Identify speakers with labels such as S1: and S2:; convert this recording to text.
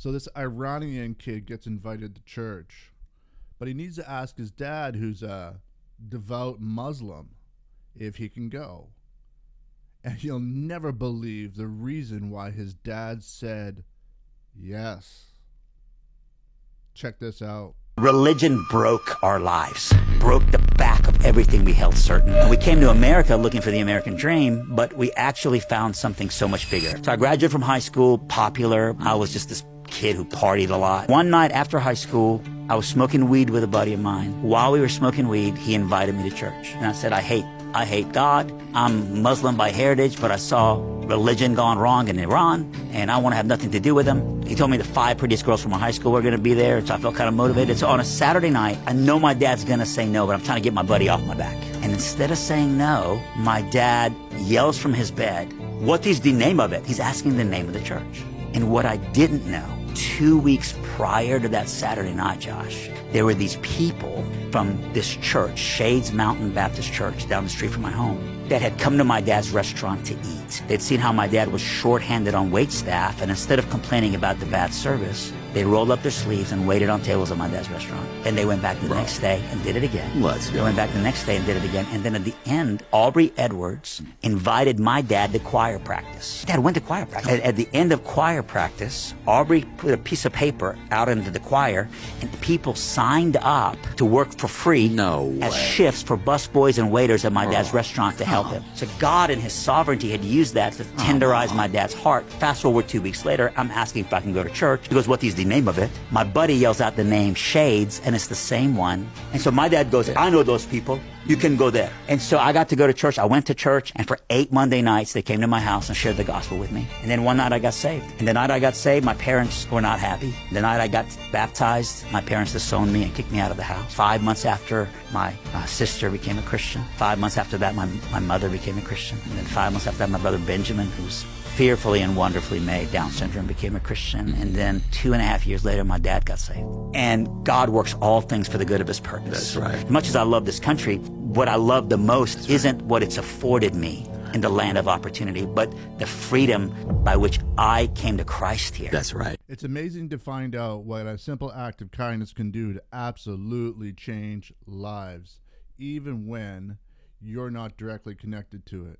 S1: So this Iranian kid gets invited to church, but he needs to ask his dad, who's a devout Muslim, if he can go. And you'll never believe the reason why his dad said yes. Check this out.
S2: Religion broke our lives, broke the back of everything we held certain. And we came to America looking for the American dream, but we actually found something so much bigger. So I graduated from high school, popular. I was just this kid who partied a lot. One night after high school, I was smoking weed with a buddy of mine. While we were smoking weed, he invited me to church. And I said, I hate God. I'm Muslim by heritage, but I saw religion gone wrong in Iran, and I want to have nothing to do with them. He told me the 5 prettiest girls from my high school were going to be there, so I felt kind of motivated. So on a Saturday night, I know my dad's going to say no, but I'm trying to get my buddy off my back. And instead of saying no, my dad yells from his bed, what is the name of it? He's asking the name of the church. And what I didn't know, 2 weeks prior to that Saturday night, Josh, there were these people from this church, Shades Mountain Baptist Church, down the street from my home, that had come to my dad's restaurant to eat. They'd seen how my dad was shorthanded on wait staff, and instead of complaining about the bad service, they rolled up their sleeves and waited on tables at my dad's restaurant. And they went back the next day and did it again. They went back the next day and did it again. And then at the end, Aubrey Edwards invited my dad to choir practice. Dad went to choir practice. At the end of choir practice, Aubrey put a piece of paper out into the choir, and people signed up to work for free as shifts for busboys and waiters at my dad's restaurant to help him. So God in his sovereignty had used that to tenderize my dad's heart. Fast forward 2 weeks later, I'm asking if I can go to church. He goes, what is the name of it? My buddy yells out the name Shades, and it's the same one. And so my dad goes, I know those people. You can go there. And so I got to go to church. I went to church, and for 8 Monday nights, they came to my house and shared the gospel with me. And then one night I got saved. And the night I got saved, my parents were not happy. The night I got baptized, my parents disowned me and kicked me out of the house. 5 months after, my sister became a Christian. 5 months after that, my mother became a Christian. And then 5 months after that, my brother Benjamin, who's fearfully and wonderfully made, Down syndrome, became a Christian. And then 2.5 years later, my dad got saved. And God works all things for the good of his purpose.
S3: That's right.
S2: As much as I love this country, what I love the most isn't what it's afforded me in the land of opportunity, but the freedom by which I came to Christ here.
S3: That's right.
S1: It's amazing to find out what a simple act of kindness can do to absolutely change lives, even when you're not directly connected to it.